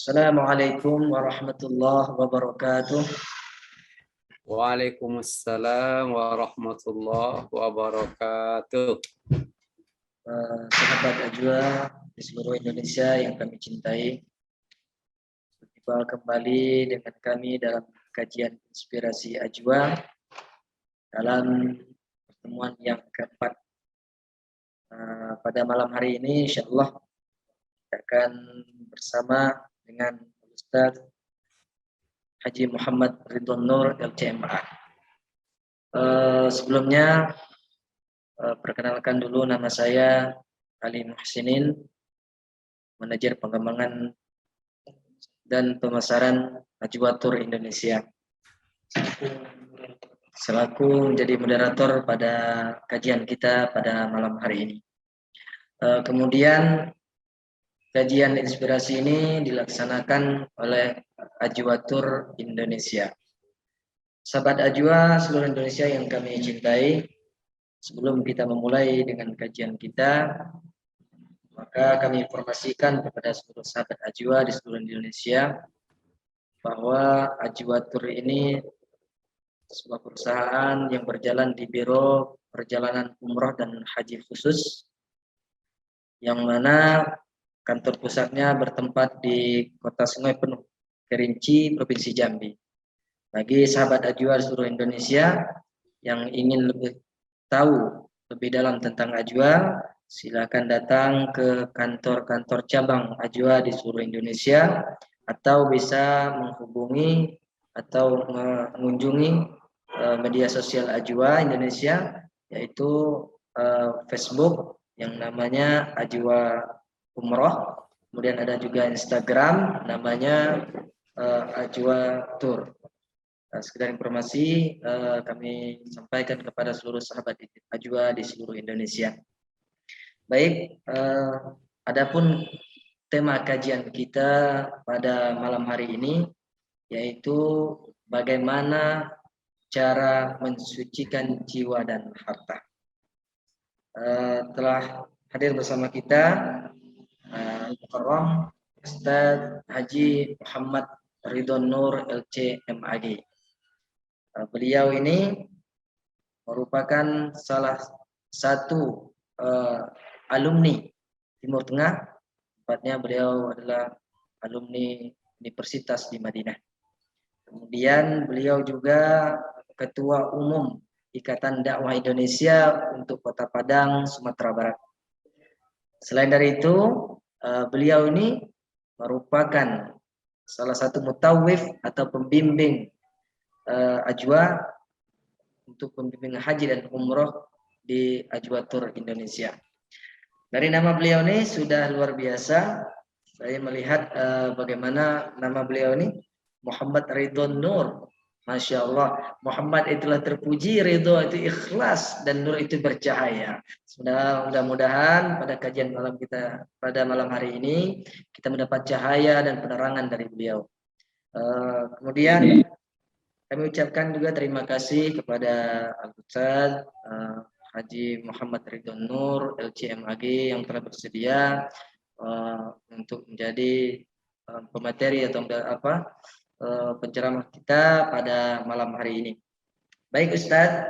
Assalamualaikum warahmatullahi wabarakatuh. Waalaikumsalam warahmatullahi wabarakatuh. Sahabat Ajwa di seluruh Indonesia yang kami cintai, berjumpa kembali dengan kami dalam kajian inspirasi Ajwa dalam pertemuan yang keempat. Pada malam hari ini insyaallah kita akan bersama dengan Ustaz Haji Muhammad Ridwan Nur LCMA. Sebelumnya perkenalkan dulu, nama saya Ali Muhsinin, manajer pengembangan dan pemasaran Ajwa Tour Indonesia, selaku menjadi moderator pada kajian kita pada malam hari ini. Kemudian kajian inspirasi ini dilaksanakan oleh Ajwa Tour Indonesia. Sahabat Ajwa seluruh Indonesia yang kami cintai, sebelum kita memulai dengan kajian kita, maka kami informasikan kepada seluruh sahabat Ajwa di seluruh Indonesia bahwa Ajwa Tour ini sebuah perusahaan yang berjalan di Biro Perjalanan Umroh dan Haji Khusus, yang mana kantor pusatnya bertempat di Kota Sungai Penuh, Kerinci, Provinsi Jambi. Bagi sahabat Ajwa di seluruh Indonesia yang ingin lebih tahu lebih dalam tentang Ajwa, silakan datang ke kantor-kantor cabang Ajwa di seluruh Indonesia, atau bisa menghubungi atau mengunjungi media sosial Ajwa Indonesia, yaitu Facebook yang namanya Ajwa Umroh, kemudian ada juga Instagram namanya Ajwa Tour. Sekedar informasi kami sampaikan kepada seluruh sahabat Ajwa di seluruh Indonesia. Baik, adapun tema kajian kita pada malam hari ini yaitu bagaimana cara mensucikan jiwa dan harta. Telah hadir bersama kita Mukarram Ustaz Haji Muhammad Ridwan Nur LCMAG. Beliau ini merupakan salah satu alumni Timur Tengah, tepatnya beliau adalah alumni Universitas di Madinah. Kemudian beliau juga Ketua Umum Ikatan Dakwah Indonesia untuk Kota Padang, Sumatera Barat. Selain dari itu, beliau ini merupakan salah satu mutawif atau pembimbing Ajwa untuk pembimbing haji dan umroh di Ajwa Tour Indonesia. Dari nama beliau ini sudah luar biasa. Saya melihat bagaimana nama beliau ini Muhammad Ridwan Nur. Masya Allah, Muhammad itulah terpuji, Ridho itu ikhlas, dan Nur itu bercahaya. Mudah-mudahan pada kajian malam kita pada malam hari ini kita mendapat cahaya dan penerangan dari beliau. Kemudian kami ucapkan juga terima kasih kepada Al-Ustaz Haji Muhammad Ridwan Nur LCMAG yang telah bersedia untuk menjadi pemateri atau penceramah kita pada malam hari ini. Baik Ustaz,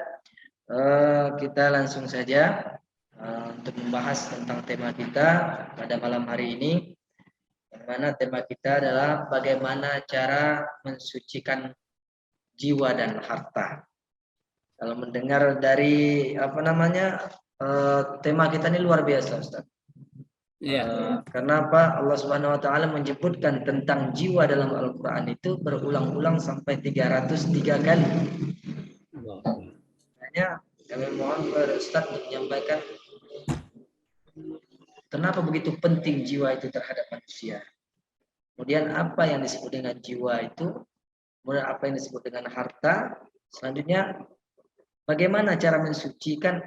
kita langsung saja untuk membahas tentang tema kita pada malam hari ini, yang mana tema kita adalah bagaimana cara mensucikan jiwa dan harta. Kalau mendengar dari tema kita ini luar biasa Ustaz. Kenapa Allah Subhanahu wa taala menyebutkan tentang jiwa dalam Al-Qur'an itu berulang-ulang sampai 303 kali. Makanya kami mohon kepada Ustaz untuk menyampaikan kenapa begitu penting jiwa itu terhadap manusia. Kemudian apa yang disebut dengan jiwa itu, kemudian apa yang disebut dengan harta. Selanjutnya bagaimana cara mensucikan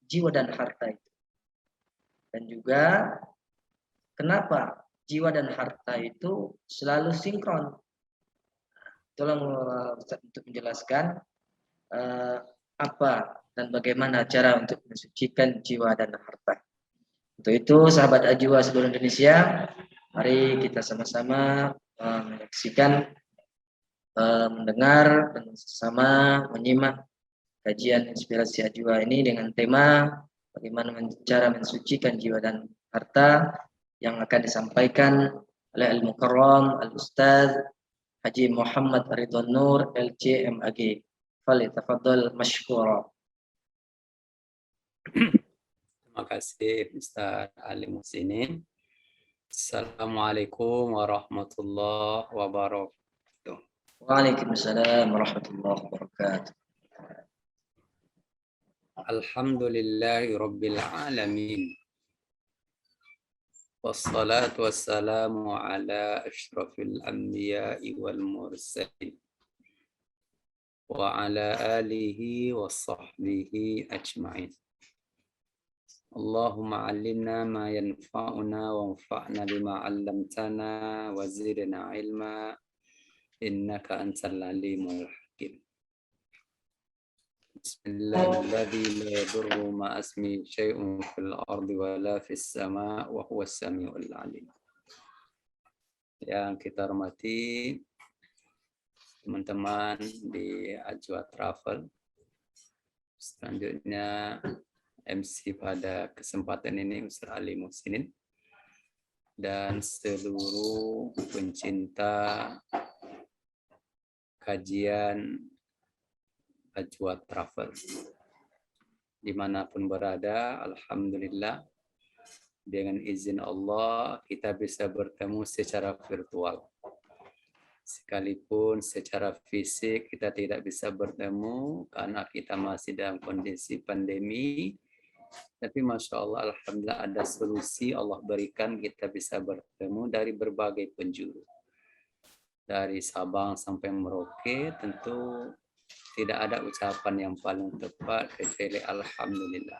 jiwa dan harta itu. Dan juga kenapa jiwa dan harta itu selalu sinkron. Tolong untuk menjelaskan apa dan bagaimana cara untuk mensucikan jiwa dan harta. Untuk itu sahabat Ajwa seluruh Indonesia, Mari kita sama-sama menyaksikan, mendengar dan sama menyimak kajian inspirasi Ajwa ini dengan tema bagaimana cara mensucikan jiwa dan harta yang akan disampaikan oleh Al-Mukarram Al-Ustaz Haji Muhammad Ridwan Nur LC MAG. Falyatafaddal mashkura. Terima kasih Ustaz Ali Muhsinin. Assalamualaikum warahmatullahi wabarakatuh. Waalaikumsalam warahmatullahi wabarakatuh. Alhamdulillahi rabbil alamin. Wassalatu wassalamu ala asyrafil anbiya'i wal mursalin. Wa ala alihi wa sahbihi ajma'in. Allahumma allimna ma yanfa'una wa anfa'na bima 'allamtana wa zidna ilma innaka antal alimul hakim. Bismillahilladzi la yadurru ma asmi syai'un fil ardi wa la fis sama' wa huwas samiul alim. Yang kita hormati teman-teman di Ajwa Travel. Selanjutnya MC pada kesempatan ini Ustaz Ali Muhsinin dan seluruh pencinta kajian Ajwa Travel dimanapun berada. Alhamdulillah dengan izin Allah kita bisa bertemu secara virtual, sekalipun secara fisik kita tidak bisa bertemu karena kita masih dalam kondisi pandemi. Tapi Masya Allah, Alhamdulillah ada solusi Allah berikan kita bisa bertemu dari berbagai penjuru. Dari Sabang sampai Merauke, tentu tidak ada ucapan yang paling tepat kecuali Alhamdulillah.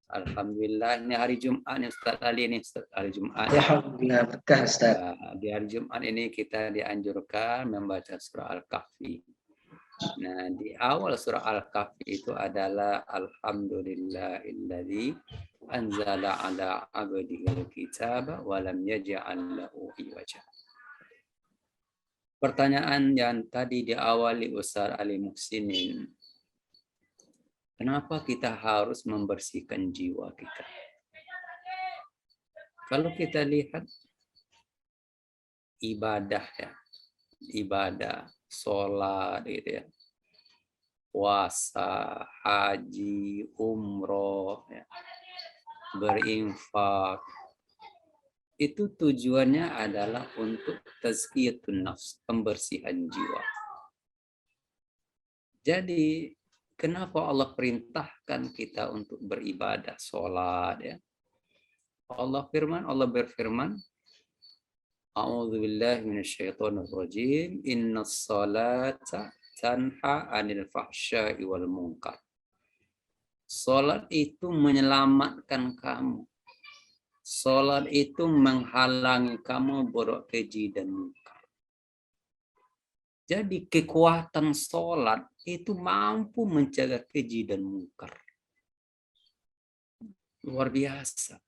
Alhamdulillah, ini hari Jumat nih Ustaz Ali, ini Ustaz, hari Jumat. Alhamdulillah berkah Ustaz. Di hari Jumat ini kita dianjurkan membaca surah Al-Kahfi. Nah, di awal surah Al-Kahfi itu adalah Alhamdulillahilladzi anzala ala abdihil kitaba wa lam yaj'al lahu iwaja. Pertanyaan yang tadi diawali Ustaz Ali Muhsinin, kenapa kita harus membersihkan jiwa kita? Kalau kita lihat ibadah ya, ibadah, sholat gitu ya, puasa, haji, umroh, ya, berinfak, itu tujuannya adalah untuk tazkiyatun nafs, pembersihan jiwa. Jadi kenapa Allah perintahkan kita untuk beribadah, sholat ya? Allah berfirman, A'udzubillahi minasyaitonirrajim. Innas salata tanha 'anil fahsya'i wal munkar. Salat itu menyelamatkan kamu. Salat itu menghalangi kamu berbuat keji dan munkar. Jadi kekuatan salat itu mampu mencegah keji dan munkar. Luar biasa.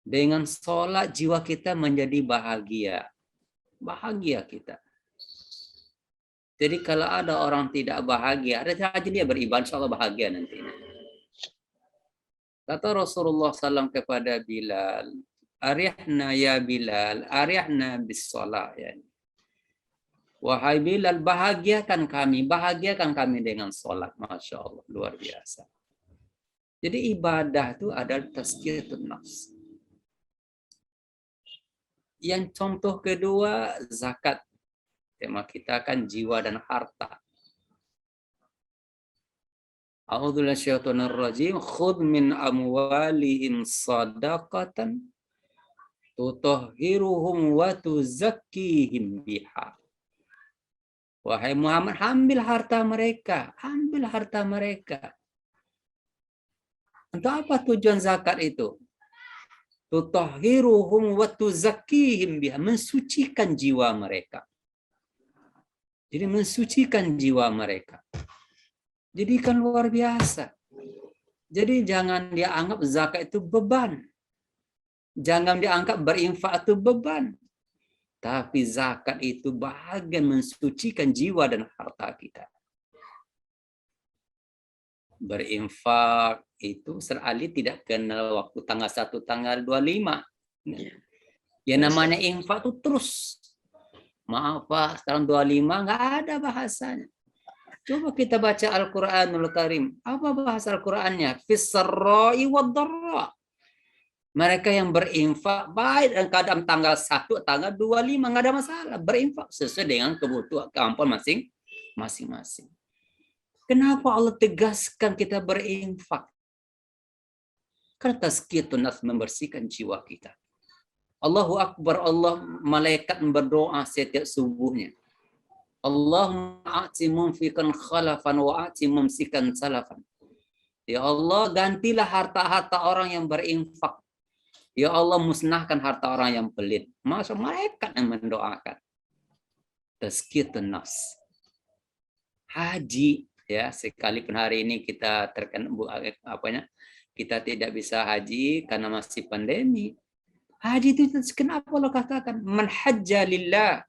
Dengan sholat jiwa kita menjadi bahagia. Bahagia kita. Jadi kalau ada orang tidak bahagia, ada saja dia beribadah, insya Allah bahagia nanti. Kata Rasulullah SAW kepada Bilal, Arihna ya Bilal, arihna bis sholat. Ya. Wahai Bilal, bahagiakan kami dengan sholat. Masya Allah, luar biasa. Jadi ibadah itu adalah tazkiyatun nafs. Yang contoh kedua, zakat. Tema kita kan jiwa dan harta. A'udzubillahi minasyaitonir rajim. Khudh min amwalihim shadaqatan tutahhiruhum wa tuzakkihim biha. Wahai Muhammad, ambil harta mereka. Ambil harta mereka. Untuk apa tujuan zakat itu? Tutahhiruhum wa tuzakkihim biha, mensucikan jiwa mereka. Jadi mensucikan jiwa mereka. Jadi kan luar biasa. Jadi jangan dia anggap zakat itu beban. Jangan dianggap berinfak itu beban. Tapi zakat itu bagian mensucikan jiwa dan harta kita. Berinfak itu serali tidak kenal waktu tanggal 1, tanggal 25. Ya namanya infak itu terus. Maaf Pak, sekarang 25 nggak ada bahasanya. Coba kita baca Al-Quranul Karim. Apa bahasa Al-Qurannya? Fis-sarra'i wad-dharra. Mereka yang berinfak baik dan kadang tanggal 1, tanggal 25 nggak ada masalah. Berinfak sesuai dengan kebutuhan kemampuan masing-masing. Kenapa Allah tegaskan kita berinfak? Karena tazkiyatun nafs, membersihkan jiwa kita. Allahu Akbar, Allah, malaikat berdoa setiap subuhnya. Allahumma a'ti munfiqan khalafan wa a'ti mumsikan salafan. Ya Allah, gantilah harta-harta orang yang berinfak. Ya Allah, musnahkan harta orang yang pelit. Masa malaikat yang mendoakan. Tazkiyatun nafs. Haji, ya, sekalipun hari ini kita terkena kita tidak bisa haji karena masih pandemi. Haji itu kenapa Allah katakan man hajja lillah.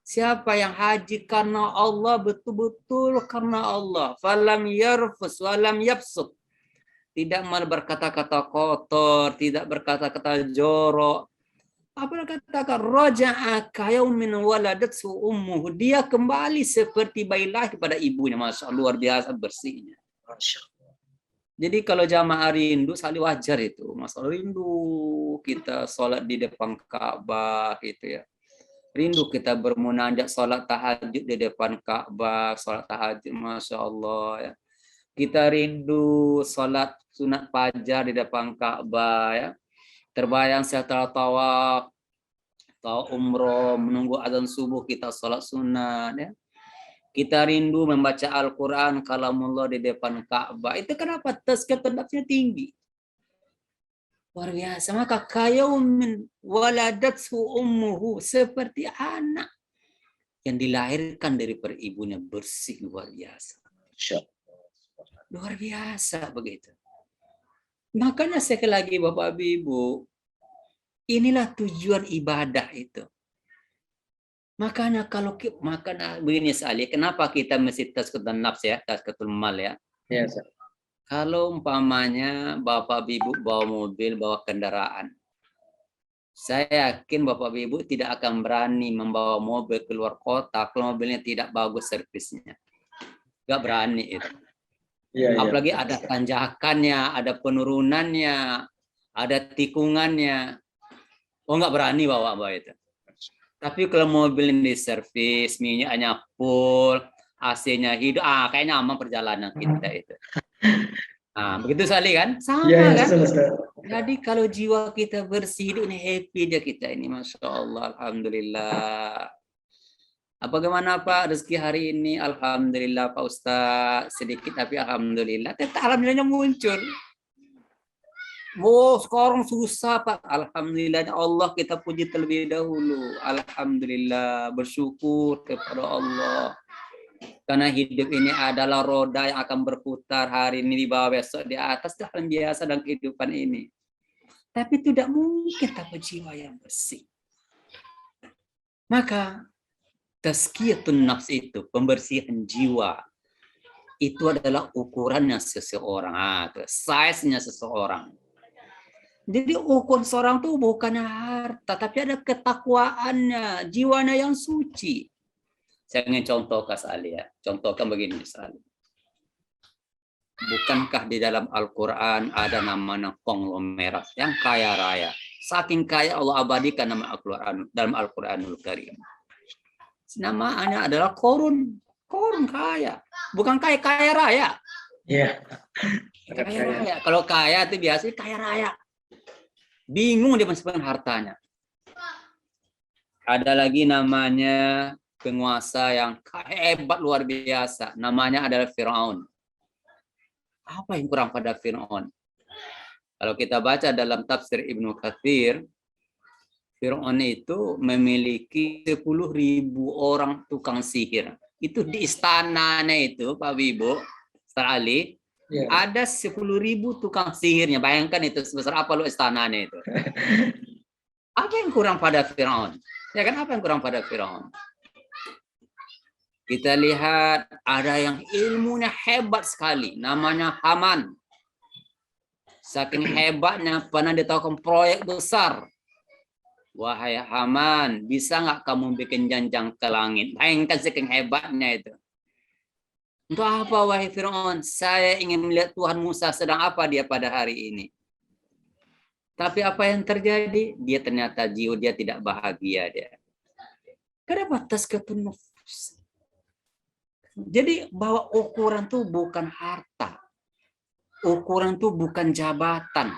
Siapa yang haji karena Allah, betul-betul karena Allah. Falam yarfus walam yafsuq. Tidak mal berkata-kata kotor, tidak berkata-kata jorok. Apa katakan raja'a kayaumin waladatsu ummuhu. Dia kembali seperti bayi lahir pada ibunya. Masya Allah, luar biasa bersihnya. Masya Allah. Jadi kalau jamaah rindu, sekali wajar itu. Masalah rindu kita sholat di depan Ka'bah gitu ya. Rindu kita bermunajat sholat tahajud di depan Ka'bah, sholat tahajud, Masya Allah ya. Kita rindu sholat sunat fajar di depan Ka'bah ya. Terbayang setelah tawaf, umroh, menunggu azan subuh kita sholat sunat ya. Kita rindu membaca Al-Quran, kalamullah di depan Ka'bah. Itu kenapa tazkiyatun nafsnya tinggi. Luar biasa. Maka kayaumin waladatsu ummuhu, seperti anak yang dilahirkan dari peribunya bersih, luar biasa. Luar biasa begitu. Makanya sekali lagi Bapak Ibu, inilah tujuan ibadah itu. Makanya begini sekali, kenapa kita mesti tazkiyatun nafs ya, tazkiyatul mal ya? Ya, Kalau umpamanya Bapak Ibu bawa mobil, bawa kendaraan, saya yakin Bapak Ibu tidak akan berani membawa mobil keluar kota kalau mobilnya tidak bagus servisnya. Nggak berani itu. ya. Apalagi ada tanjakannya, ada penurunannya, ada tikungannya. Oh, nggak berani bawa itu. Tapi kalau mobil ini diservis, minyaknya full, AC-nya hidup, kayaknya aman perjalanan kita itu. Nah, begitu sekali kan? Sama Ya, kan? Ustaz. Jadi kalau jiwa kita bersih, ini happy aja kita ini. Masya Allah, Alhamdulillah. Bagaimana Pak rezeki hari ini? Alhamdulillah Pak Ustaz. Sedikit tapi Alhamdulillah. Tetap Alhamdulillahnya muncul. Oh, sekarang susah Pak. Alhamdulillah Allah kita puji terlebih dahulu. Alhamdulillah, bersyukur kepada Allah. Karena hidup ini adalah roda yang akan berputar, hari ini di bawah, besok di atas. Itu hal biasa dalam kehidupan ini. Tapi tidak mungkin tanpa jiwa yang bersih. Maka tazkiyatun nafs itu, pembersihan jiwa, itu adalah ukurannya seseorang, size-nya seseorang. Jadi ukuran seorang itu bukan harta, tapi ada ketakwaannya, jiwanya yang suci. Saya ingin contohkan sekali ya. Contohkan begini misalnya. Bukankah di dalam Al-Quran ada namanya konglomerat yang kaya raya? Saking kaya Allah abadikan nama Al-Quran dalam Al-Quranul Karim. Namanya adalah Korun. Korun kaya. Bukan kaya raya. Iya. Kaya raya. Kalau kaya itu biasanya kaya raya. Bingung dia mensimpan hartanya. Ada lagi namanya penguasa yang hebat luar biasa. Namanya adalah Firaun. Apa yang kurang pada Firaun? Kalau kita baca dalam tafsir Ibnu Katsir, Firaun itu memiliki 10.000 orang tukang sihir. Itu di istananya itu, Pak Wibo, Ustaz Ali, Iya. Ada 10.000 tukang sihirnya. Bayangkan itu sebesar apa lo istananya itu. Apa yang kurang pada Firaun? Ya kan, apa yang kurang pada Firaun? Kita lihat ada yang ilmunya hebat sekali, namanya Haman. Saking hebatnya pernah ditawarkan proyek besar. Wahai Haman, bisa nggak kamu bikin janjang ke langit? Bayangkan saking hebatnya itu. Untuk apa wahai Firaun? Saya ingin melihat Tuhan Musa sedang apa dia pada hari ini. Tapi apa yang terjadi? Dia ternyata jiwa dia tidak bahagia dia. Kenapa tazkiyatun nufus? Jadi bahwa ukuran itu bukan harta. Ukuran itu bukan jabatan.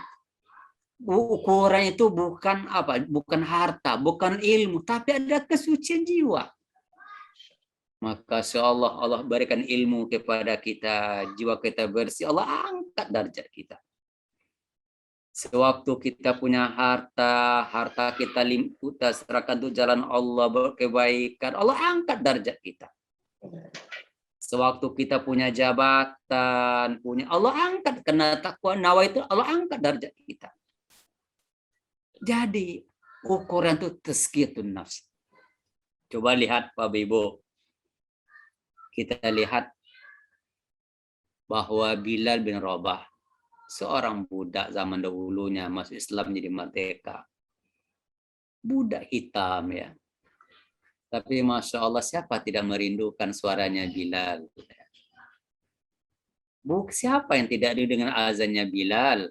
Ukuran itu bukan apa? Bukan harta, bukan ilmu, tapi ada kesucian jiwa. Maka insyaallah Allah berikan ilmu kepada kita, jiwa kita bersih, Allah angkat derajat kita. Sewaktu kita punya harta, harta kita kita serahkan untuk jalan Allah, berkebaikan, Allah angkat derajat kita. Sewaktu kita punya jabatan, punya Allah angkat kena takwa nawa itu, Allah angkat derajat kita. Jadi ukuran itu tazkiyatun nafs. Coba lihat Bapak Ibu. Kita lihat bahwa Bilal bin Rabah, seorang budak zaman dahulunya masuk Islam jadi merdeka. Budak hitam ya. Tapi Masya Allah, siapa tidak merindukan suaranya Bilal? Siapa yang tidak rindu dengan azannya Bilal?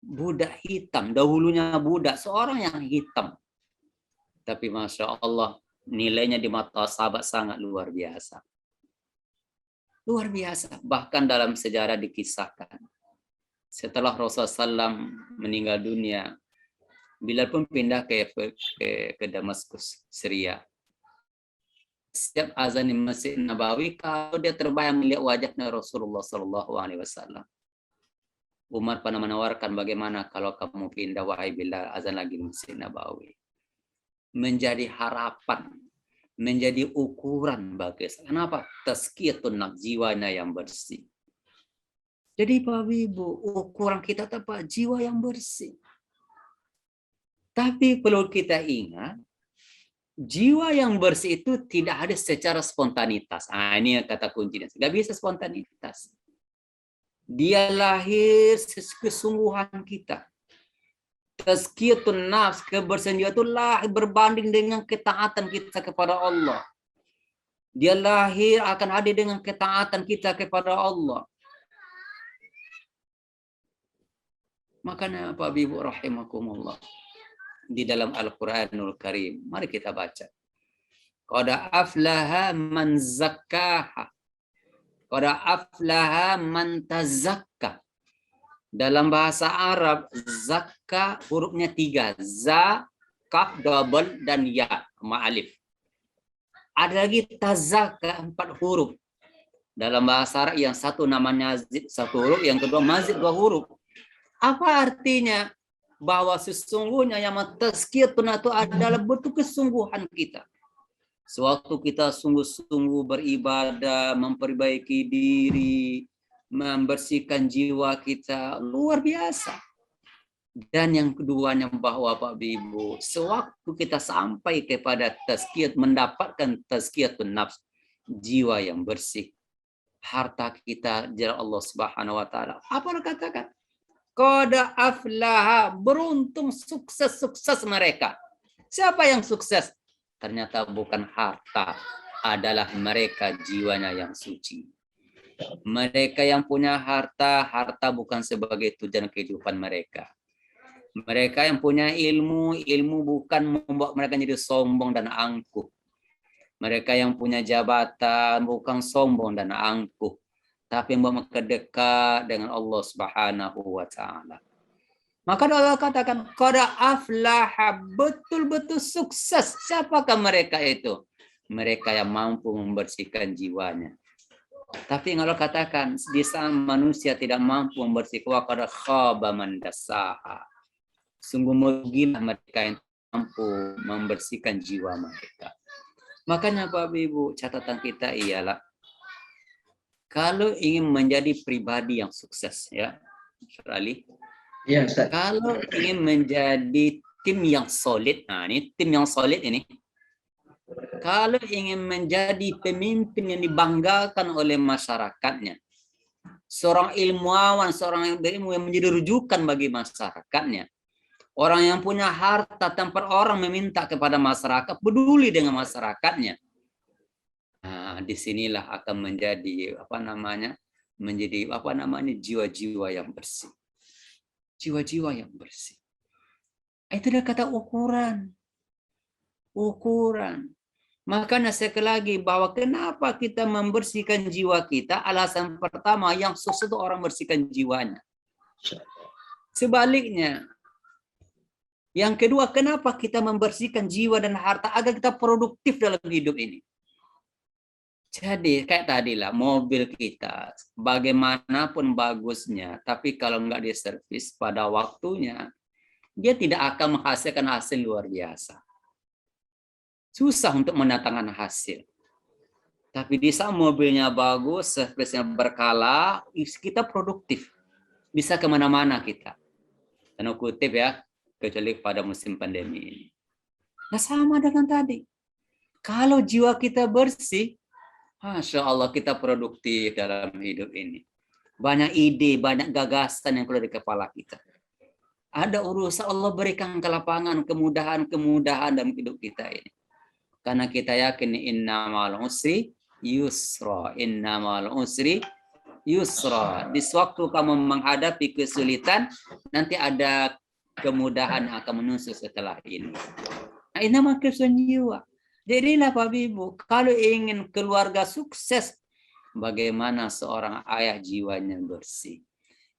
Budak hitam, dahulunya budak, seorang yang hitam. Tapi Masya Allah, nilainya di mata sahabat sangat luar biasa. Luar biasa. Bahkan dalam sejarah dikisahkan. Setelah Rasulullah SAW meninggal dunia, Bilal pun pindah ke Damaskus, Syria. Setiap azan di Masjid Nabawi, kalau dia terbayang melihat wajahnya Rasulullah SAW. Umar pernah menawarkan, bagaimana kalau kamu pindah wahai Bilal, azan lagi di Masjid Nabawi. Menjadi harapan, menjadi ukuran bagi saya. Kenapa? Tazkiyatun nafs, jiwanya yang bersih. Jadi Bapak Ibu, ukuran kita apa? Jiwa yang bersih. Tapi perlu kita ingat, jiwa yang bersih itu tidak ada secara spontanitas. Ini kata kuncinya. Nggak bisa spontanitas. Dia lahir kesungguhan kita. Tazkiyatun nafs, kebersihan jiwa itu lahir berbanding dengan ketaatan kita kepada Allah. Dia lahir akan hadir dengan ketaatan kita kepada Allah. Makanya Pak Ibu rahimakumullah, di dalam Al-Quranul Karim, mari kita baca. Qad aflaha man zakkaha. Qad aflaha man tazakka. Dalam bahasa Arab, zakka hurufnya 3. Za, kaf, double, dan ya, ma'alif. Ada lagi tazakka 4 huruf. Dalam bahasa Arab yang satu namanya zid 1 huruf, yang kedua mazid 2 huruf. Apa artinya? Bahwa sesungguhnya yang tazkiyatun itu adalah bentuk kesungguhan kita. Sewaktu kita sungguh-sungguh beribadah, memperbaiki diri, membersihkan jiwa kita, luar biasa. Dan yang keduanya bahwa Pak Ibu, sewaktu kita sampai kepada tazkiyat, mendapatkan tazkiyatun nafs, jiwa yang bersih, harta kita jalan Allah Subhanahu wa taala. Apa katakan? Qad aflaha, beruntung, sukses mereka. Siapa yang sukses? Ternyata bukan harta, adalah mereka jiwanya yang suci. Mereka yang punya harta, harta bukan sebagai tujuan kehidupan mereka. Mereka yang punya ilmu, ilmu bukan membuat mereka jadi sombong dan angkuh. Mereka yang punya jabatan bukan sombong dan angkuh, tapi membuat mereka dekat dengan Allah Subhanahu wa taala. Maka Allah katakan qad aflaha, betul-betul sukses. Siapakah mereka itu? Mereka yang mampu membersihkan jiwanya. Tapi Allah katakan di saat manusia tidak mampu membersihkan, wa qad khaba man dassaha. Sungguh merugilah mereka yang mampu membersihkan jiwa mereka. Makanya Bapak Ibu, catatan kita ialah Kalau ingin menjadi pribadi yang sukses, ya, Ali, Ya, Ustaz. kalau ingin menjadi tim yang solid, nah ini tim yang solid ini, kalau ingin menjadi pemimpin yang dibanggakan oleh masyarakatnya, seorang ilmuwan, seorang yang berilmu yang menjadi rujukan bagi masyarakatnya, orang yang punya harta tanpa orang meminta kepada masyarakat, peduli dengan masyarakatnya. Nah, disinilah akan menjadi jiwa-jiwa yang bersih. Jiwa-jiwa yang bersih. Itu dia kata ukuran. Ukuran. Makanya sekali lagi bahwa kenapa kita membersihkan jiwa kita, alasan pertama yang sukses itu orang bersihkan jiwanya. Sebaliknya, yang kedua, kenapa kita membersihkan jiwa dan harta agar kita produktif dalam hidup ini. Jadi kayak tadi lah, mobil kita bagaimanapun bagusnya, tapi kalau nggak diservis pada waktunya, dia tidak akan menghasilkan hasil luar biasa. Susah untuk mendatangkan hasil. Tapi di saat mobilnya bagus, servisnya berkala, kita produktif. Bisa kemana-mana kita. Dan kutip ya, kecuali pada musim pandemi ini. Nah sama dengan tadi. Kalau jiwa kita bersih, Masya Allah kita produktif dalam hidup ini. Banyak ide, banyak gagasan yang keluar di kepala kita. Ada urusan Allah berikan ke lapangan, kemudahan-kemudahan dalam hidup kita ini. Karena kita yakin inna ma'al usri yusra, inna ma'al usri yusra. Di waktu kamu menghadapi kesulitan, nanti ada kemudahan yang akan menyusul setelah ini. Nah, ini nama kesulitan jiwa. Jadi Bapak Ibu, kalau ingin keluarga sukses, bagaimana seorang ayah jiwanya bersih.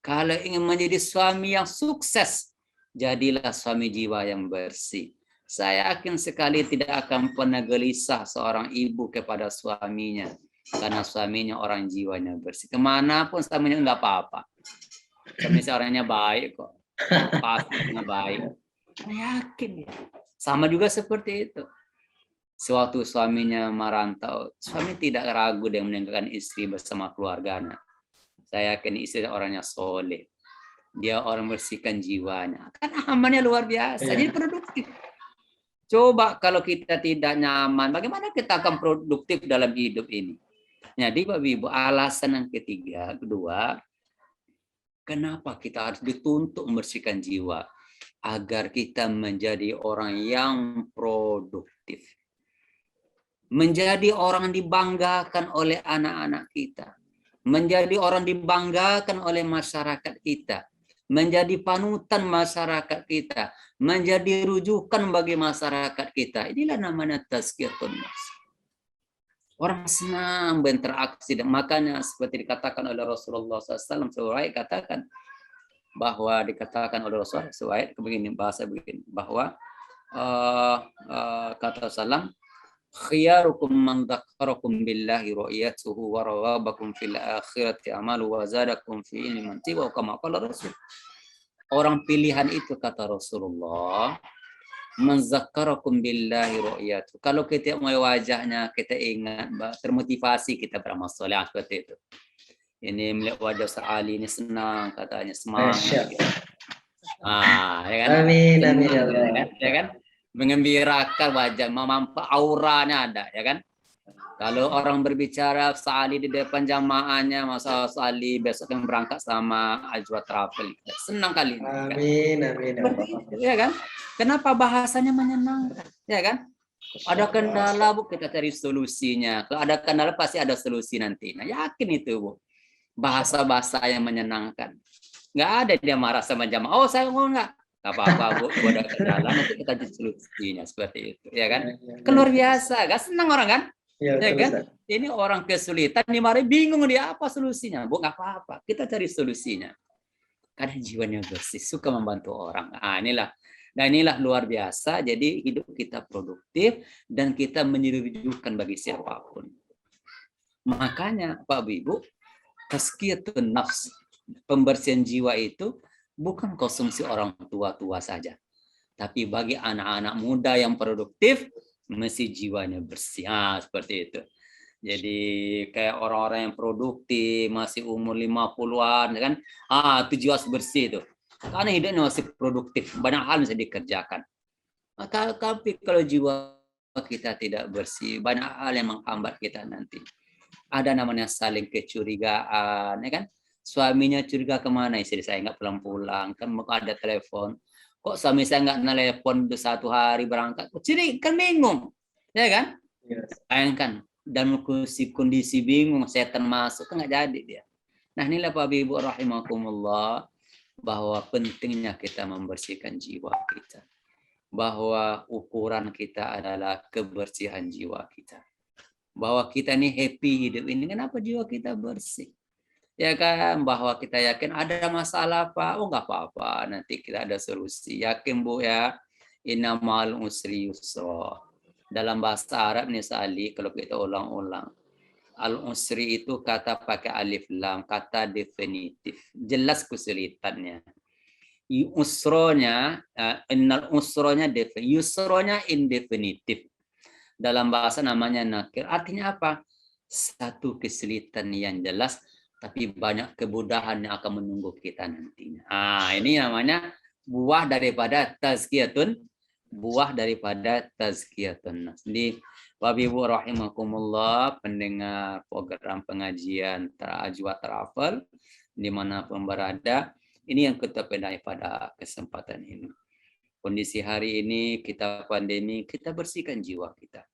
Kalau ingin menjadi suami yang sukses, jadilah suami jiwa yang bersih. Saya yakin sekali tidak akan pernah gelisah seorang ibu kepada suaminya, karena suaminya orang jiwanya bersih. Kemanapun suaminya enggak apa-apa. Suami orangnya baik kok, pastinya baik. Saya yakin. Sama juga seperti itu. Sewaktu suaminya merantau, suami tidak ragu dengan meninggalkan istri bersama keluarganya. Saya yakin istri orangnya soleh. Dia orang bersihkan jiwanya. Kan amannya luar biasa. Jadi produktif. Coba kalau kita tidak nyaman, bagaimana kita akan produktif dalam hidup ini? Jadi Bapak Ibu, alasan yang kedua, kenapa kita harus dituntut membersihkan jiwa? Agar kita menjadi orang yang produktif. Menjadi orang dibanggakan oleh anak-anak kita. Menjadi orang dibanggakan oleh masyarakat kita. Menjadi panutan masyarakat kita. Menjadi rujukan bagi masyarakat kita. Inilah namanya tazkiyatun nafs. Orang senang berinteraksi. Makanya seperti dikatakan oleh Rasulullah SAW. Sesuai katakan bahwa dikatakan oleh Rasulullah SAW. Begini, bahasa begini. Bahwa kata salam. Khiyarukum man dzakarakum billahi ru'yatuhu wa rawabakum fil akhirati amalu wa zadakum fi ilmin wa kama qala Rasul. Orang pilihan itu kata Rasulullah, man dzakarakum billahi ru'yatuhu. Kalau kita melihat wajahnya, kita ingat, termotivasi kita beramal saleh seperti itu. Ini melihat wajah Ustaz Ali ini senang katanya, semangat. Gitu. Ya kan? Amin, amin ya kan? Mengembirakan wajah, memampak auranya ada, ya kan? Kalau orang berbicara Sa'ali di depan jamaahnya, masa Sa'ali besok yang berangkat sama Ajwa Travel, senang kali. Amin, kan? Amin. Ya kan? Kenapa bahasanya menyenangkan, ya kan? Ada kendala Bu, kita cari solusinya. Kalau ada kendala pasti ada solusi nanti. Nah, yakin itu Bu. Bahasa-bahasa yang menyenangkan. Nggak ada dia marah sama jamaah. Oh, saya mau nggak? Apa-apa Bu, ada kendala nanti kita cari solusinya seperti itu, ya kan? Kan luar biasa, gak senang orang kan? Ya kan? Ini orang kesulitan, dimarahi bingung dia apa solusinya. Bu, nggak apa-apa, kita cari solusinya. Karena jiwanya bersih, suka membantu orang. Inilah luar biasa. Jadi hidup kita produktif dan kita menjadi rujukan bagi siapapun. Makanya Pak Ibu, tazkiyatun nafs, pembersihan jiwa itu bukan konsumsi orang tua-tua saja. Tapi bagi anak-anak muda yang produktif, mesti jiwanya bersih. Seperti itu. Jadi kayak orang-orang yang produktif, masih umur 50-an, kan? Itu jiwa bersih itu. Karena hidupnya masih produktif, banyak hal bisa dikerjakan. Tapi kalau jiwa kita tidak bersih, banyak hal yang menghambat kita nanti. Ada namanya saling kecurigaan, ya kan? Suaminya curiga kemana, istri saya nggak pulang-pulang, kan ada telepon. Kok suami saya nggak telepon 1 hari berangkat? Jadi kan bingung, ya kan? Bayangkan dalam kondisi bingung, setan masuk kan nggak jadi dia. Nah inilah Bapak Ibu rahimakumullah, bahwa pentingnya kita membersihkan jiwa kita, bahwa ukuran kita adalah kebersihan jiwa kita, bahwa kita ini happy hidup ini kenapa jiwa kita bersih, ya kan? Bahwa kita yakin ada masalah apa, nggak apa-apa, nanti kita ada solusi. Yakin Bu ya, innamal usri yusra. Dalam bahasa Arab nih Sali, kalau kita ulang-ulang, al-usri itu kata pakai alif lam, kata definitif, jelas kesulitannya. Usronya, innal usronya yusronya indefinitif. Dalam bahasa namanya nakir. Artinya apa? Satu kesulitan yang jelas, tapi banyak kemudahan yang akan menunggu kita nantinya. Ini namanya buah daripada tazkiyatun nas. Jadi Bapak Ibu rahimakumullah, pendengar program pengajian Ajwa Travel dimanapun berada, ini yang kita pedai pada kesempatan ini. Kondisi hari ini kita pandemi, kita bersihkan jiwa kita.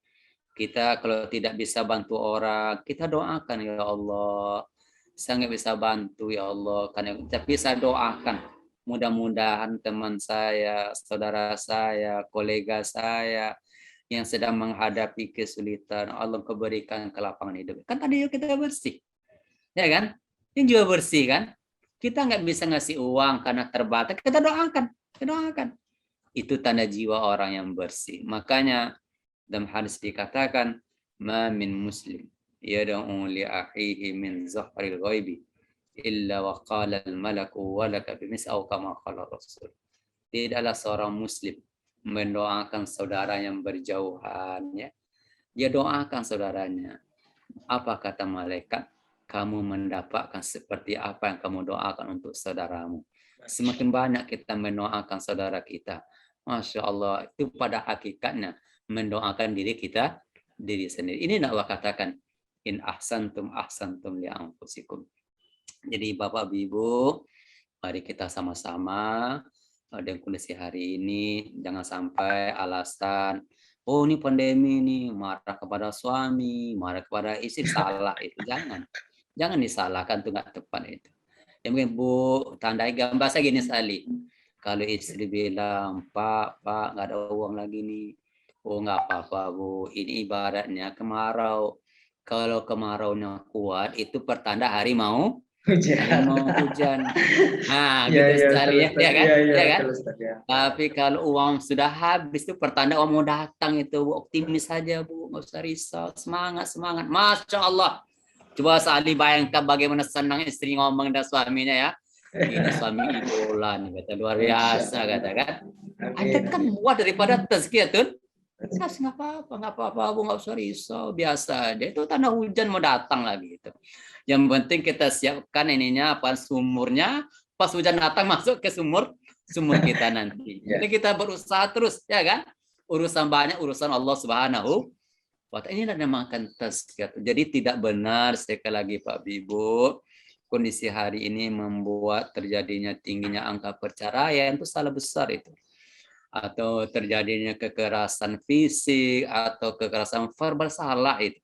Kita kalau tidak bisa bantu orang, kita doakan, ya Allah, saya nggak bisa bantu ya Allah, tapi saya doakan mudah-mudahan teman saya, saudara saya, kolega saya yang sedang menghadapi kesulitan, Allah berikan kelapangan hidup. Kan tadi kita bersih, ya kan? Ini juga bersih kan? Kita nggak bisa ngasih uang karena terbatas, kita doakan. Itu tanda jiwa orang yang bersih. Makanya dalam hadis dikatakan, ma min muslim yad'u li akhihi min zahril ghaibi illa wa qala al malaku wa laka bimis au kama qala rasul. Tidaklah seorang muslim mendoakan saudara yang berjauhan, ya. Dia doakan saudaranya. Apa kata malaikat? Kamu mendapatkan seperti apa yang kamu doakan untuk saudaramu. Semakin banyak kita mendoakan saudara kita, Masya Allah, itu pada hakikatnya mendoakan diri kita, diri sendiri. Ini Allah katakan, in ahsantum li anfusikum. Jadi Bapak Ibu, mari kita sama-sama dengan kondisi hari ini, jangan sampai alasan, oh ini pandemi ini, marah kepada suami, marah kepada istri, salah itu. Jangan disalahkan, itu nggak tepat itu. Ya mungkin Bu, tandai gambar saya gini sekali. Kalau istri bilang, Pak, nggak ada uang lagi nih. Oh nggak apa-apa Bu, ini ibaratnya kemarau. Kalau kemaraunya kuat, itu pertanda hari mau hujan. Gitu sekali ya kan? Ya kan? Tapi kalau uang sudah habis, itu pertanda mau datang itu. Optimis saja Bu, nggak usah risau. Semangat. Masya Allah. Coba Sali bayangkan bagaimana senang istri ngomong dan suaminya ya. Ini suami idola nih, kata luar biasa, katakan. Ada kan buat daripada tazkiyatun. Nggak apa-apa, Bu, nggak usah risau, biasa aja. Itu tanda hujan mau datang lagi itu. Yang penting kita siapkan ininya, apa sumurnya, pas hujan datang masuk ke sumur kita nanti. Jadi kita berusaha terus, ya kan? Urusan banyak, urusan Allah Subhanahu wa Ta'ala. Ini dinamakan tazkiyah. Jadi tidak benar, sekali lagi Pak Bibu, kondisi hari ini membuat terjadinya tingginya angka perceraian, itu salah besar itu. Atau terjadinya kekerasan fisik atau kekerasan verbal, salah itu.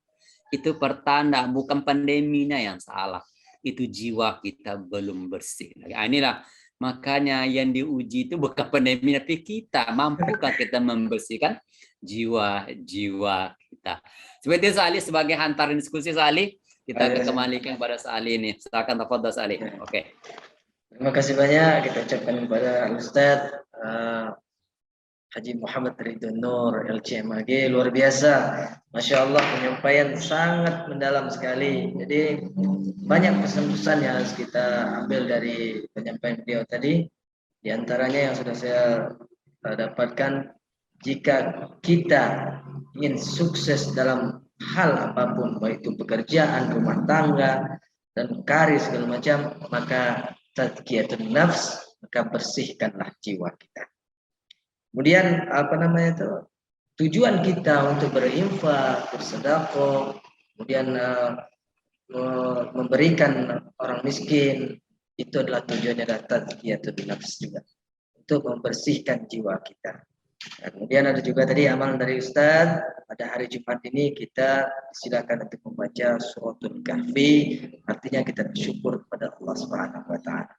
Itu pertanda, bukan pandeminya yang salah. Itu jiwa kita belum bersih. Inilah makanya yang diuji itu bukan pandemi, tapi kita. Mampukah kita membersihkan jiwa kita? Seperti Sali sebagai hantaran diskusi Sali, kita kembalikan kepada Sali ini. Silakan tafadhol Sali. Oke. Terima kasih banyak kita ucapkan kepada Ustadz Haji Muhammad Ridwan Nur LCMAG, luar biasa, Masya Allah, penyampaian sangat mendalam sekali. Jadi banyak pesan-pesan yang harus kita ambil dari penyampaian beliau tadi. Di antaranya yang sudah saya dapatkan, jika kita ingin sukses dalam hal apapun, baik itu pekerjaan, rumah tangga, dan karir segala macam, maka tazkiyatun nafs, maka bersihkanlah jiwa kita. Kemudian apa namanya itu, tujuan kita untuk berinfak, bersedekah, kemudian memberikan orang miskin, itu adalah tujuannya, adalah tazkiyatun nafs juga, untuk membersihkan jiwa kita. Nah, kemudian ada juga tadi amalan dari Ustadz, pada hari Jumat ini kita silakan untuk membaca suratul Kahfi, artinya kita bersyukur kepada Allah Subhanahu wa taala.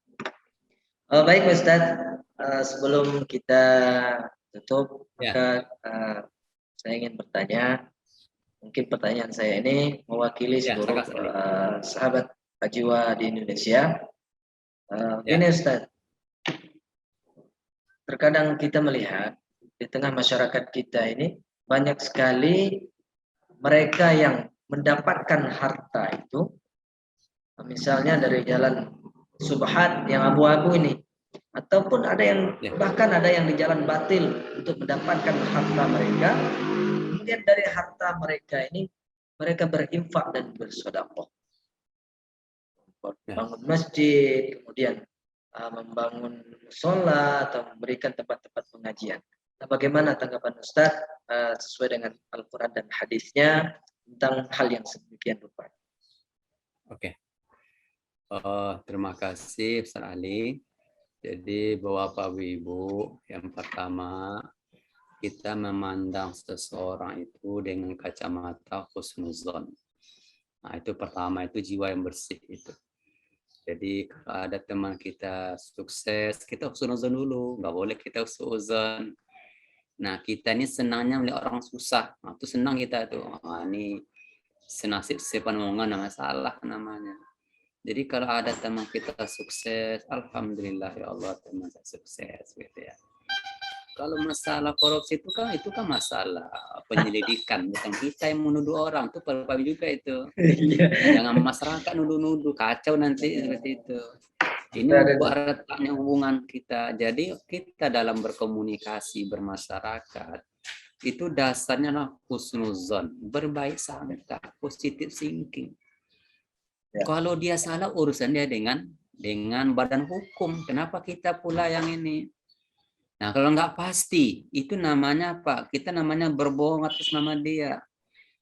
Baik Ustadz, sebelum kita tutup, maka saya ingin bertanya, mungkin pertanyaan saya ini mewakili seluruh sahabat Ajiwa di Indonesia. Ini Ustadz, terkadang kita melihat di tengah masyarakat kita ini banyak sekali mereka yang mendapatkan harta itu, misalnya dari jalan subhat yang abu-abu ini, ataupun ada yang bahkan ada yang di jalan batil untuk mendapatkan harta mereka. Kemudian dari harta mereka ini mereka berinfak dan bersedekah, bangun masjid, kemudian membangun musola atau memberikan tempat-tempat pengajian. Nah, bagaimana tanggapan Ustadz sesuai dengan Al-Quran dan hadisnya tentang hal yang sedemikian rupa? Oke. Terima kasih Ustaz Ali. Jadi Bapak Ibu, yang pertama kita memandang seseorang itu dengan kacamata husnuzon. Nah, itu pertama, itu jiwa yang bersih itu. Jadi kalau ada teman kita sukses, kita husnuzon dulu, nggak boleh kita suuzon. Nah, kita ini senangnya melihat orang susah. Nah, itu senang kita tuh. Nah, ini senasib sepanongan, nggak masalah namanya. Jadi kalau ada teman kita sukses, alhamdulillah ya Allah teman saya sukses gitu ya. Kalau masalah korupsi itu kan masalah penyelidikan, bukan kita yang menuduh orang, itu perlu juga itu. Jangan masyarakat nuduh-nuduh, kacau nanti seperti itu. Ini membuat retaknya hubungan kita. Jadi kita dalam berkomunikasi bermasyarakat itu dasarnya adalah husnuzon, berbaik sangka, positive thinking. Kalau dia salah, urusan dia dengan badan hukum. Kenapa kita pula yang ini? Nah, kalau nggak pasti, itu namanya apa? Kita namanya berbohong atas nama dia.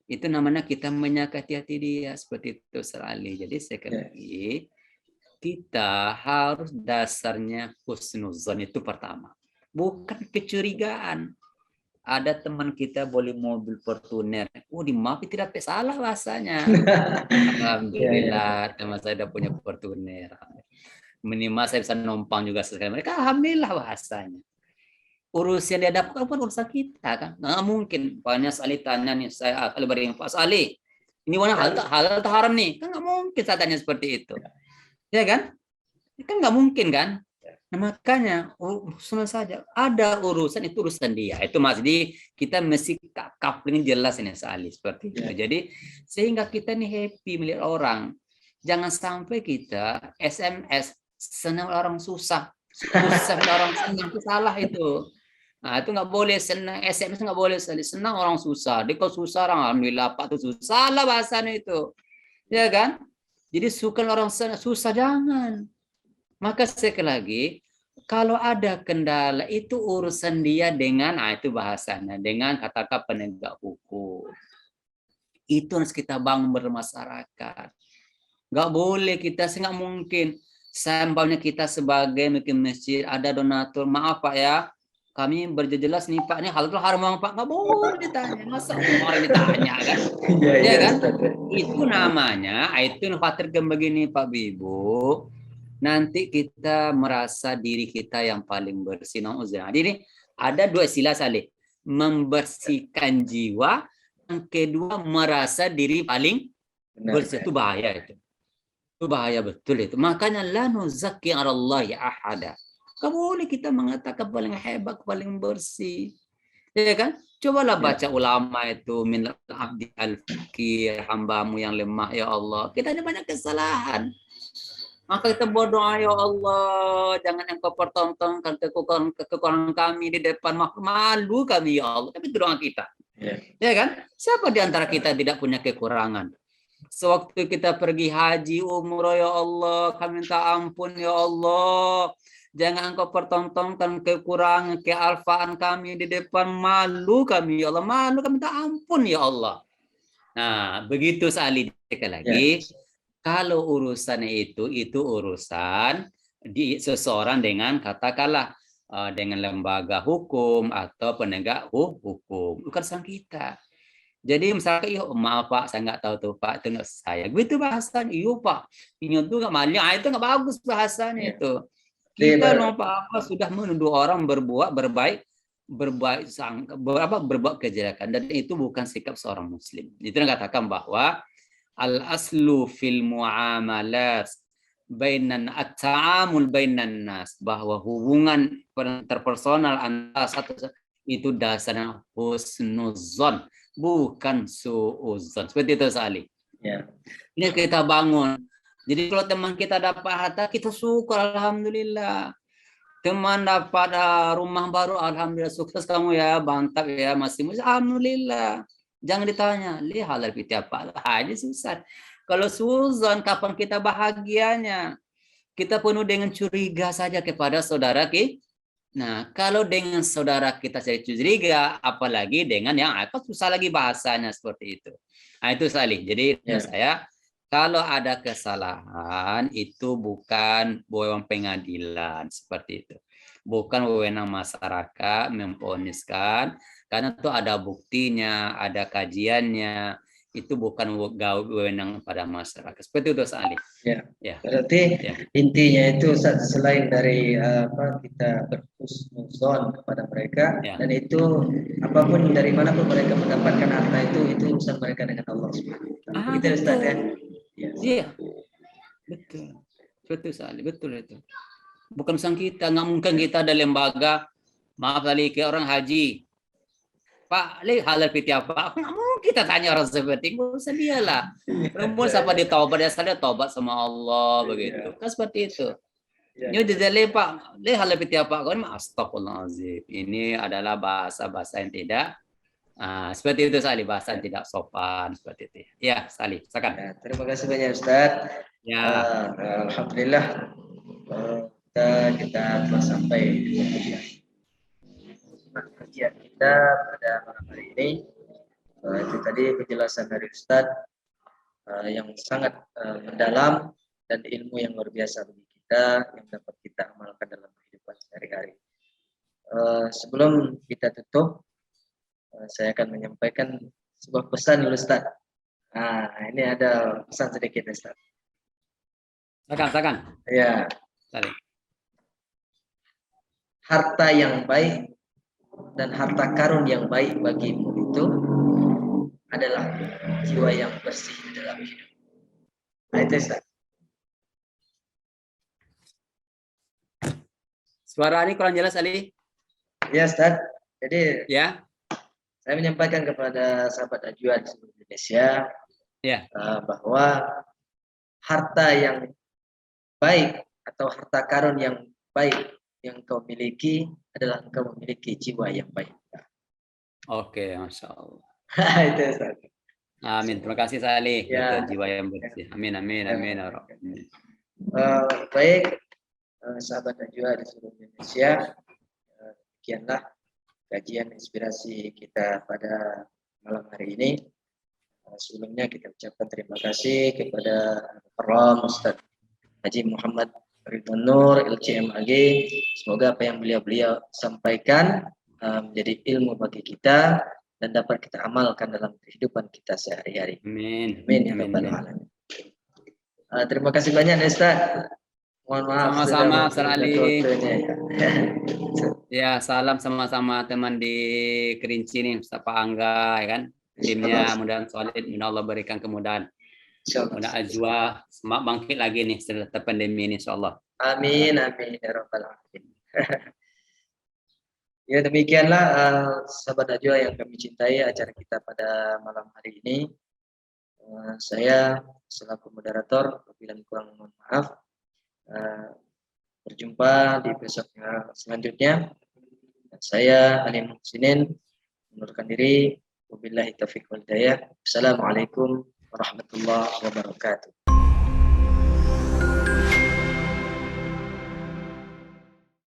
Itu namanya kita menyakiti hati dia. Seperti itu sekali. Jadi sekali lagi, kita harus dasarnya husnuzon itu pertama. Bukan kecurigaan. Ada teman kita boleh mobil Fortuner. Di map tidak salah bahasanya. Alhamdulillah, teman saya udah punya Fortuner. Minimal saya bisa numpang juga sekali. Mereka alhamdulillah bahasanya. Urusan dia dapat pun urusan kita kan. Nggak mungkin. Banyak sekali tanya nih, saya Ali beri Pak Ali, ini mana halal atau haram nih? Kan nggak mungkin saya tanya seperti itu. Ya kan? Kan nggak mungkin kan? Nah, makanya urusan saja ada urusan, itu urusan dia. Itu maksudnya kita mesti coupling jelas ini sekali seperti itu. Jadi sehingga kita nih happy melihat orang. Jangan sampai kita SMS senang orang susah orang senang, itu salah itu. Nah, itu nggak boleh. Senang SMS nggak boleh, senang orang susah. Dia kalau susah orang alhamdulillah Pak itu susah, salah bahasanya itu. Ya kan? Jadi suka orang susah jangan. Maka sekali lagi, kalau ada kendala itu urusan dia dengan, itu bahasanya, dengan katakan penegak hukum. Itu harus kita bangun bermasyarakat. Nggak boleh kita, nggak mungkin. Sampelnya kita sebagai mungkin masjid, ada donatur, maaf Pak ya, kami berjelas nih Pak, ini hal itu haram Pak, nggak boleh ditanya. Masa orang ditanya kan? Ya kan? Itu namanya, itu khawatir begini Pak Ibu. Nanti kita merasa diri kita yang paling bersih. Jadi ada dua istilah salih. Membersihkan jiwa, yang kedua merasa diri paling bersih. Itu bahaya itu. Itu bahaya betul itu. Makanya la nuzakki 'ala Allahi ahada. Gak boleh kita mengatakan paling hebat, paling bersih. Ya kan? Cobalah baca ulama itu, min abdi al-fakir, hambamu yang lemah ya Allah. Kita ada banyak kesalahan. Maka kita berdoa, ya Allah, jangan engkau pertontonkan kekurangan kami di depan makhluk, malu kami ya Allah. Tapi itu doa kita. Ya. Ya kan? Siapa di antara kita tidak punya kekurangan? Sewaktu kita pergi haji, umroh, ya Allah, kami minta ampun, ya Allah. Jangan engkau pertontonkan kekurangan, kealfaan kami di depan, malu kami, ya Allah. Malu kami minta ampun, ya Allah. Nah, begitu sekali Ya. lagi. Kalau urusannya itu urusan di seseorang dengan katakanlah dengan lembaga hukum atau penegak hukum, bukan urusan kita. Jadi misalkan, iya maaf Pak, saya nggak tahu tuh Pak, itu nggak saya. Begitu bahasanya, iya Pak, ini tuh nggak malu, itu nggak bagus bahasanya Ya. itu. Jadi, Kita loh Pak, sudah menuduh orang berbuat berbuat kejelekan, dan itu bukan sikap seorang Muslim. Itu yang katakan bahwa al aslu fil muamalat bainan at-ta'amul bainan nas, bahwa hubungan interpersonal antara satu itu dasarnya husnuzon, bukan suuzon. Seperti itu Sali. ya. Ini kita bangun. Jadi kalau teman kita dapat harta, kita syukur, alhamdulillah. Teman dapat rumah baru, alhamdulillah, sukses kamu ya, mantap ya, masih alhamdulillah. Jangan ditanya, lihat halal piti apa aja susah. Kalau suzon, kapan kita bahagianya? Kita penuh dengan curiga saja kepada saudara kita. Nah, kalau dengan saudara kita jadi curiga, apalagi dengan yang apa, susah lagi bahasanya seperti itu. Nah, itu Salih. Jadi Ya. saya, kalau ada kesalahan itu bukan wewenang pengadilan seperti itu. Bukan wewenang masyarakat memvoniskan, karena itu ada buktinya, ada kajiannya. Itu bukan wewenang pada masyarakat. Seperti itu Salih. Ya. Ya. Berarti Ya. intinya itu selain dari kita berhusnuzon kepada mereka, Ya. dan itu apapun dari mana pun mereka mendapatkan harta itu urusan mereka dengan Allah Subhanahu wa Ta'ala. Begitu ya, Ustaz Betul. ya? Ya. Iya. Betul. Betul sekali. Betul itu. Bukan urusan kita. Nggak mungkin kita ada lembaga, maaf kali ke orang haji. Pak, halal piti apa? Nggak mungkin kita tanya orang seperti itu. Nggak usah dia lah. Rumus apa dia taubat, dia taubat sama Allah begitu. Kan seperti itu. Ya. Ini di Pak, halal piti apa? Kau ini astagfirullahaladzim. Ini adalah bahasa-bahasa yang tidak seperti itu Salih, bahasa yang tidak sopan seperti itu. Ya, Salih, silakan. Ya, terima kasih banyak Ustaz. Ya. Alhamdulillah kita telah sampai di penghujung kajian kita pada malam hari ini. Itu tadi penjelasan dari Ustaz yang sangat mendalam dan ilmu yang luar biasa bagi kita yang dapat kita amalkan dalam kehidupan sehari-hari. Sebelum kita tutup, saya akan menyampaikan sebuah pesan dulu Ustaz. Nah, ini ada pesan sedikit Ustaz. Silakan. Ya. Salih. Harta yang baik dan harta karun yang baik bagimu itu adalah jiwa yang bersih dalam hidup. Nah, itu Ustaz. Suara ini kurang jelas Ali. Ya Ustaz. Jadi Ya. saya menyampaikan kepada sahabat Najwa di seluruh Indonesia bahwa harta yang baik atau harta karun yang baik yang kau miliki adalah engkau memiliki jiwa yang baik. Oke, Masya Allah. Itu Ustaz. Amin. Terima kasih Salih. Ya. Betul, jiwa yang bersih. Amin. Baik, sahabat Najwa di seluruh Indonesia, demikianlah kajian inspirasi kita pada malam hari ini. Sebelumnya kita ucapkan terima kasih kepada Prof. Ustadz Haji Muhammad Ridwan Nur LCMAG. Semoga apa yang beliau sampaikan menjadi ilmu bagi kita dan dapat kita amalkan dalam kehidupan kita sehari-hari. Amin. Amin ya rabbal alamin. Terima kasih banyak Ustaz. Mohon maaf. Sama-sama Ustaz Ali. Ya. Ya, salam sama-sama teman di Kerinci nih, Ustaz Pak Angga, ya kan? Timnya mudah-mudahan solid, Allah berikan kemudahan. Mudah Najwa semak bangkit lagi nih setelah pandemi ini insyaallah. Amin ya rabbal alamin. Ya demikianlah sahabat Najwa yang kami cintai acara kita pada malam hari ini. Saya selaku moderator, bila kurang mohon maaf. Berjumpa di episode selanjutnya. Saya Ali Muhsinin mengundurkan diri. Wabillahi taufiq wal hidayah. Assalamualaikum warahmatullahi wabarakatuh.